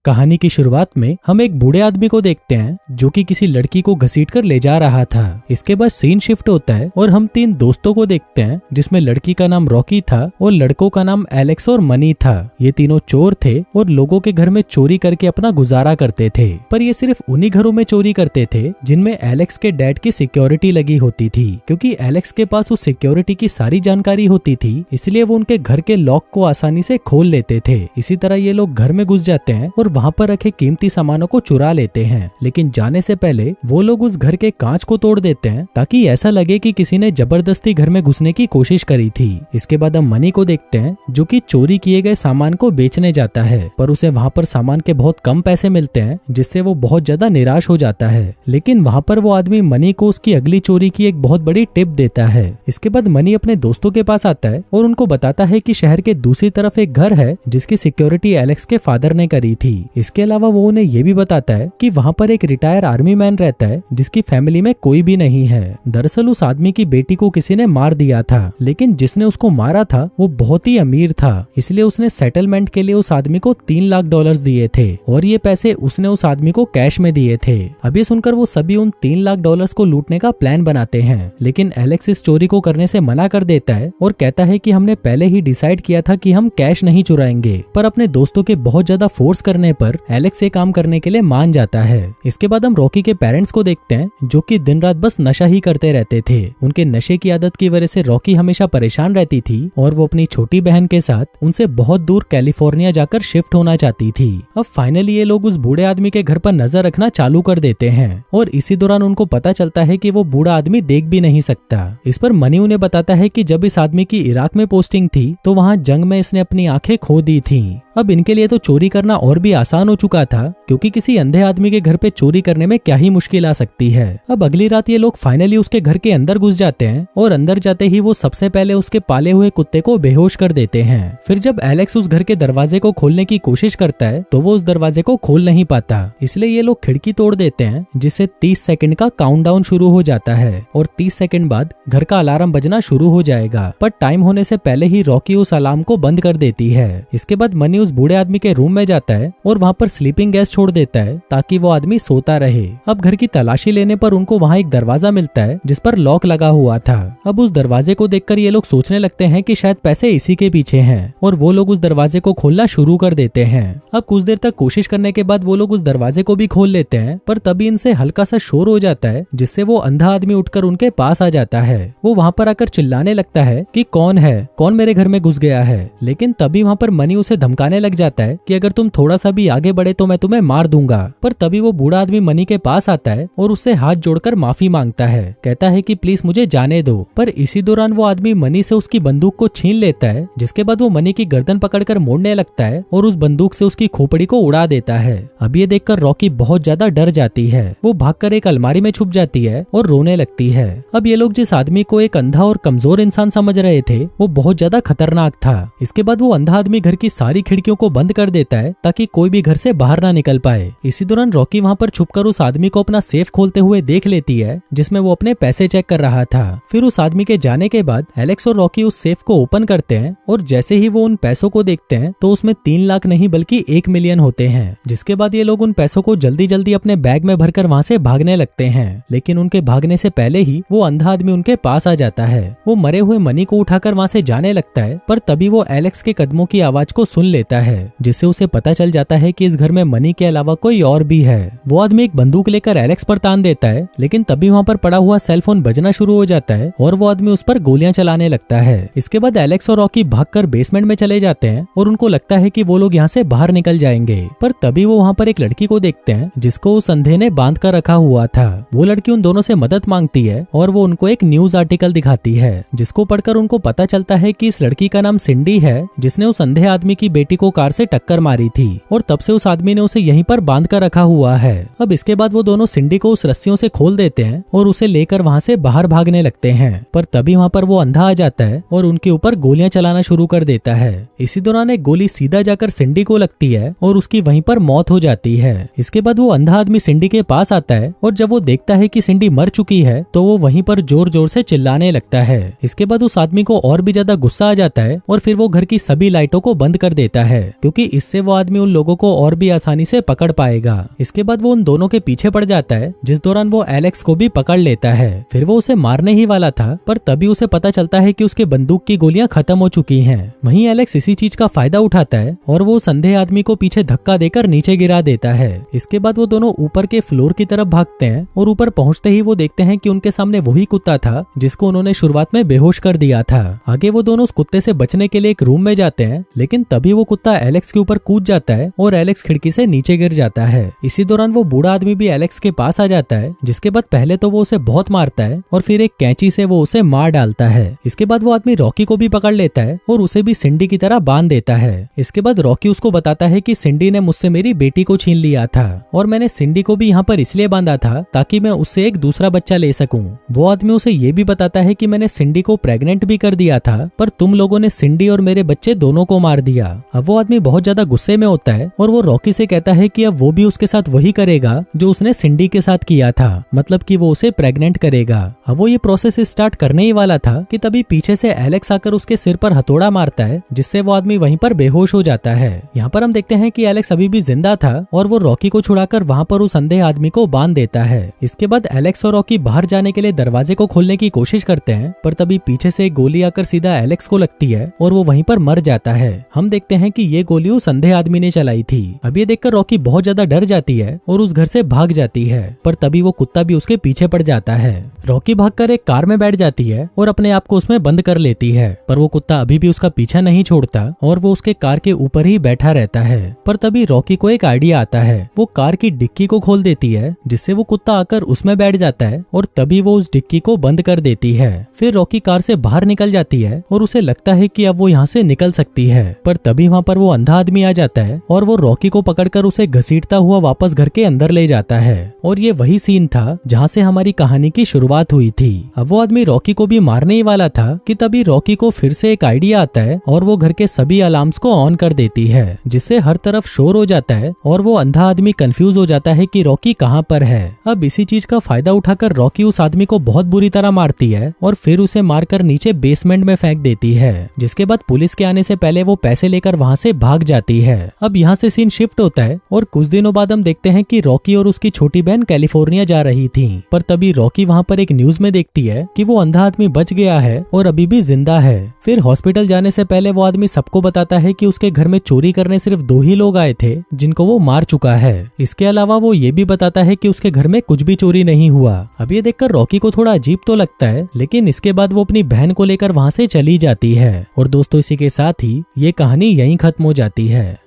कहानी की शुरुआत में हम एक बूढ़े आदमी को देखते हैं जो कि किसी लड़की को घसीट कर ले जा रहा था। इसके बाद सीन शिफ्ट होता है और हम तीन दोस्तों को देखते हैं जिसमें लड़की का नाम रॉकी था और लड़कों का नाम एलेक्स और मनी था। ये तीनों चोर थे और लोगों के घर में चोरी करके अपना गुजारा करते थे, पर ये सिर्फ उन्हीं घरों में चोरी करते थे जिनमें एलेक्स के डैड की सिक्योरिटी लगी होती थी, क्योंकि एलेक्स के पास उस सिक्योरिटी की सारी जानकारी होती थी, इसलिए वो उनके घर के लॉक को आसानी से खोल लेते थे। इसी तरह ये लोग घर में घुस जाते हैं और वहाँ पर रखे कीमती सामानों को चुरा लेते हैं, लेकिन जाने से पहले वो लोग उस घर के कांच को तोड़ देते हैं ताकि ऐसा लगे कि किसी ने जबरदस्ती घर में घुसने की कोशिश करी थी। इसके बाद हम मनी को देखते हैं जो कि चोरी किए गए सामान को बेचने जाता है, पर उसे वहाँ पर सामान के बहुत कम पैसे मिलते हैं जिससे वो बहुत ज्यादा निराश हो जाता है। लेकिन वहाँ पर वो आदमी मनी को उसकी अगली चोरी की एक बहुत बड़ी टिप देता है। इसके बाद मनी अपने दोस्तों के पास आता है और उनको बताता है कि शहर के दूसरी तरफ एक घर है जिसकी सिक्योरिटी एलेक्स के फादर ने करी थी। इसके अलावा वो उन्हें ये भी बताता है कि वहाँ पर एक रिटायर आर्मी मैन रहता है जिसकी फैमिली में कोई भी नहीं है। दरअसल उस आदमी की बेटी को किसी ने मार दिया था, लेकिन जिसने उसको मारा था वो बहुत ही अमीर था, इसलिए उसने सेटलमेंट के लिए उस आदमी को $3 लाख दिए थे और ये पैसे उसने उस आदमी को कैश में दिए थे। अभी सुनकर वो सभी उन $3 लाख को लूटने का प्लान बनाते हैं, लेकिन एलेक्स इस चोरी को करने से मना कर देता है और कहता है कि हमने पहले ही डिसाइड किया था कि हम कैश नहीं चुराएंगे। पर अपने दोस्तों के बहुत ज्यादा फोर्स करने पर एलेक्स ये काम करने के लिए मान जाता है। इसके बाद हम रॉकी के पेरेंट्स को देखते हैं जो कि दिन रात बस नशा ही करते रहते थे। उनके नशे की आदत की वजह से रॉकी हमेशा परेशान रहती थी और वो अपनी छोटी बहन के साथ उनसे बहुत दूर कैलिफोर्निया जाकर शिफ्ट होना चाहती थी। अब फाइनली ये लोग उस बूढ़े आदमी के घर पर नजर रखना चालू कर देते हैं और इसी दौरान उनको पता चलता है कि वो बूढ़ा आदमी देख भी नहीं सकता। इस पर मनी उन्हें बताता है कि जब इस आदमी की इराक में पोस्टिंग थी तो वहाँ जंग में इसने अपनी आंखें खो दी थी। अब इनके लिए तो चोरी करना और भी आसान हो चुका था, क्योंकि किसी अंधे आदमी के घर पे चोरी करने में क्या ही मुश्किल आ सकती है। अब अगली रात ये लोग फाइनली उसके घर के अंदर घुस जाते हैं और अंदर जाते ही वो सबसे पहले उसके पाले हुए कुत्ते को बेहोश कर देते हैं। फिर जब एलेक्स उस घर के दरवाजे को खोलने की कोशिश करता है तो वो उस दरवाजे को खोल नहीं पाता, इसलिए ये लोग खिड़की तोड़ देते हैं, जिससे 30 सेकंड का काउंटडाउन शुरू हो जाता है और 30 सेकंड बाद घर का अलार्म बजना शुरू हो जाएगा। पर टाइम होने से पहले ही रॉकी उस अलार्म को बंद कर देती है। इसके बाद मनी उस बूढ़े आदमी के रूम में जाता है और वहाँ पर स्लीपिंग गैस छोड़ देता है ताकि वो आदमी सोता रहे। अब घर की तलाशी लेने पर उनको वहाँ एक दरवाजा मिलता है जिस पर लॉक लगा हुआ था। अब उस दरवाजे को देखकर ये लोग सोचने लगते हैं कि शायद पैसे इसी के पीछे हैं और वो लोग उस दरवाजे को खोलना शुरू कर देते हैं। अब कुछ देर तक कोशिश करने के बाद वो लोग उस दरवाजे को भी खोल लेते हैं, पर तभी इनसे हल्का सा शोर हो जाता है जिससे वो अंधा आदमी उठकर उनके पास आ जाता है। वो वहाँ पर आकर चिल्लाने लगता है कि कौन है, कौन मेरे घर में घुस गया है। लेकिन तभी वहाँ पर मनी उसे धमकाने लग जाता है कि अगर तुम थोड़ा सा भी आगे बढ़े तो मैं तुम्हें मार दूंगा। पर तभी वो बूढ़ा आदमी मनी के पास आता है और उससे हाथ जोड़कर माफी मांगता है, कहता है कि प्लीज मुझे जाने दो। पर इसी दौरान वो आदमी मनी से उसकी बंदूक को छीन लेता है, जिसके बाद वो मनी की गर्दन पकड़कर मोड़ने लगता है और उस बंदूक से उसकी खोपड़ी को उड़ा देता है। अब ये देखकर रॉकी बहुत ज्यादा डर जाती है। वो भागकर एक अलमारी में छुप जाती है और रोने लगती है। अब ये लोग जिस आदमी को एक अंधा और कमजोर इंसान समझ रहे थे वो बहुत ज्यादा खतरनाक था। इसके बाद वो अंधा आदमी घर की सारी खिड़कियों को बंद कर देता है ताकि कोई भी घर से बाहर ना निकल पाए। इसी दौरान रॉकी वहाँ पर छुपकर उस आदमी को अपना सेफ खोलते हुए देख लेती है जिसमें वो अपने पैसे चेक कर रहा था। फिर उस आदमी के जाने के बाद एलेक्स और रॉकी उस सेफ को ओपन करते हैं और जैसे ही वो उन पैसों को देखते हैं तो उसमें 3 लाख नहीं बल्कि 1 मिलियन होते हैं। जिसके बाद ये लोग उन पैसों को जल्दी जल्दी अपने बैग में भरकर वहाँ से भागने लगते हैं। लेकिन उनके भागने से पहले ही वो अंधा आदमी उनके पास आ जाता है। वो मरे हुए मनी को उठाकर वहाँ से जाने लगता है, पर तभी वो एलेक्स के कदमों की आवाज को सुन लेता है, जिससे उसे पता चल जाता है कि इस घर में मनी के अलावा कोई और भी है। वो आदमी एक बंदूक लेकर एलेक्स पर तान देता है, लेकिन तभी वहाँ पर पड़ा हुआ सेलफोन बजना शुरू हो जाता है और वो आदमी उस पर गोलियां चलाने लगता है। इसके बाद एलेक्स और रॉकी भागकर बेसमेंट में चले जाते हैं और उनको लगता है कि वो लोग यहाँ से बाहर निकल जाएंगे। पर तभी वो वहाँ पर एक लड़की को देखते हैं जिसको उस अंधे ने बांध कर रखा हुआ था। वो लड़की उन दोनों से मदद मांगती है और वो उनको एक न्यूज आर्टिकल दिखाती है, जिसको पढ़कर उनको पता चलता है कि इस लड़की का नाम सिंडी है जिसने उस अंधे आदमी की बेटी को कार से टक्कर मारी थी और तब से उस आदमी ने उसे यहीं पर बांध कर रखा हुआ है। अब इसके बाद वो दोनों सिंडी को उस रस्सियों से खोल देते हैं और उसे लेकर वहाँ से बाहर भागने लगते हैं। पर तभी वहाँ पर वो अंधा आ जाता है और उनके ऊपर गोलियां चलाना शुरू कर देता है। इसी दौरान एक गोली सीधा जाकर सिंडी को लगती है और उसकी वहीं पर मौत हो जाती है। इसके बाद वो अंधा आदमी सिंडी के पास आता है और जब वो देखता है कि सिंडी मर चुकी है तो वो वहीं पर जोर जोर से चिल्लाने लगता है। इसके बाद उस आदमी को और भी ज्यादा गुस्सा आ जाता है और फिर वो घर की सभी लाइटों को बंद कर देता है, क्योंकि इससे वो आदमी उन लोगों को और भी आसानी से पकड़ पाएगा। इसके बाद वो उन दोनों के पीछे पड़ जाता है, जिस दौरान वो एलेक्स को भी पकड़ लेता है। फिर वो उसे मारने ही वाला था, पर तभी उसे पता चलता है कि उसके बंदूक की गोलियां खत्म हो चुकी हैं। वहीं एलेक्स इसी चीज का फायदा उठाता है और वो अंधे आदमी को पीछे धक्का देकर नीचे गिरा देता है। इसके बाद वो दोनों ऊपर के फ्लोर की तरफ भागते हैं और ऊपर पहुंचते ही वो देखते हैं कि उनके सामने वही कुत्ता था जिसको उन्होंने शुरुआत में बेहोश कर दिया था। आगे वो दोनों उस कुत्ते से बचने के लिए एक रूम में जाते हैं, लेकिन तभी वो कुत्ता एलेक्स के ऊपर कूद जाता है और एलेक्स खिड़की से नीचे गिर जाता है। इसी दौरान वो बूढ़ा आदमी भी एलेक्स के पास आ जाता है, जिसके बाद पहले तो वो उसे बहुत मारता है और फिर एक कैंची से वो उसे मार डालता है। इसके बाद वो आदमी रॉकी को भी पकड़ लेता है और उसे भी सिंडी की तरह बांध देता है। इसके बाद रॉकी उसको बताता है कि सिंडी ने मुझसे मेरी बेटी को छीन लिया था और मैंने सिंडी को भी यहाँ पर इसलिए बांधा था ताकि मैं उससे एक दूसरा बच्चा ले सकूं। वो आदमी उसे ये भी बताता है कि मैंने सिंडी को प्रेग्नेंट भी कर दिया था, पर तुम लोगों ने सिंडी और मेरे बच्चे दोनों को मार दिया। अब वो आदमी बहुत ज्यादा गुस्से में होता है और वो रॉकी से कहता है कि अब वो भी उसके साथ वही करेगा जो उसने सिंडी के साथ किया था, मतलब कि वो उसे प्रेग्नेंट करेगा। अब वो ये प्रोसेस स्टार्ट करने ही वाला था कि तभी पीछे से एलेक्स आकर उसके सिर पर हथौड़ा मारता है, जिससे वो आदमी वहीं पर बेहोश हो जाता है। यहाँ पर हम देखते हैं कि एलेक्स अभी भी जिंदा था और वो रॉकी को छुड़ाकर वहाँ पर उस अंधे आदमी को बांध देता है। इसके बाद एलेक्स और रॉकी बाहर जाने के लिए दरवाजे को खोलने की कोशिश करते हैं, पर तभी पीछे से एक गोली आकर सीधा एलेक्स को लगती है और वो वहीं पर मर जाता है। हम देखते हैं कि ये गोली उस अंधे आदमी ने चलाई थी। अब ये देखकर रॉकी बहुत ज्यादा डर जाती है और उस घर से भाग जाती है, पर तभी वो कुत्ता भी उसके पीछे पड़ जाता है। रॉकी भागकर एक कार में बैठ जाती है और अपने आप को उसमें बंद कर लेती है, पर वो कुत्ता अभी भी उसका पीछा नहीं छोड़ता और वो उसके कार के ऊपर ही बैठा रहता है। पर तभी रॉकी को एक आइडिया आता है। वो कार की डिक्की को खोल देती है, जिससे वो कुत्ता आकर उसमें बैठ जाता है और तभी वो उस डिक्की को बंद कर देती है। फिर रॉकी कार से बाहर निकल जाती है और उसे लगता है कि अब वो यहाँ से निकल सकती है, पर तभी वहाँ पर वो अंधा आदमी आ जाता है और वो रॉकी को पकड़कर उसे घसीटता हुआ वापस घर के अंदर ले जाता है। और ये वही सीन था जहाँ से हमारी कहानी की शुरुआत हुई थी। अब वो आदमी रॉकी को भी मारने ही वाला था कि तभी रॉकी को फिर से एक आइडिया आता है और वो घर के सभी अलार्म्स को ऑन कर देती है, जिससे हर तरफ शोर हो जाता है और वो अंधा आदमी कंफ्यूज हो जाता है कि रॉकी कहाँ पर है। अब इसी चीज का फायदा उठाकर रॉकी उस आदमी को बहुत बुरी तरह मारती है और फिर उसे मारकर नीचे बेसमेंट में फेंक देती है, जिसके बाद पुलिस के आने से पहले वो पैसे लेकर वहाँ से भाग जाती है। अब यहाँ से सीन शिफ्ट होता है और कुछ दिनों बाद हम देखते हैं कि रॉकी और उसकी छोटी बहन कैलिफोर्निया जा रही थी, पर तभी रॉकी वहाँ पर एक न्यूज में देखती है कि वो अंधा आदमी बच गया है और अभी भी जिंदा है। फिर हॉस्पिटल जाने से पहले वो आदमी सबको बताता है कि उसके घर में चोरी करने सिर्फ 2 ही लोग आए थे जिनको वो मार चुका है। इसके अलावा वो ये भी बताता है कि उसके घर में कुछ भी चोरी नहीं हुआ। अब ये देखकर रॉकी को थोड़ा अजीब तो लगता है, लेकिन इसके बाद वो अपनी बहन को लेकर वहाँ से चली जाती है। और दोस्तों, इसी के साथ ही ये कहानी यहीं खत्म हो जाती है।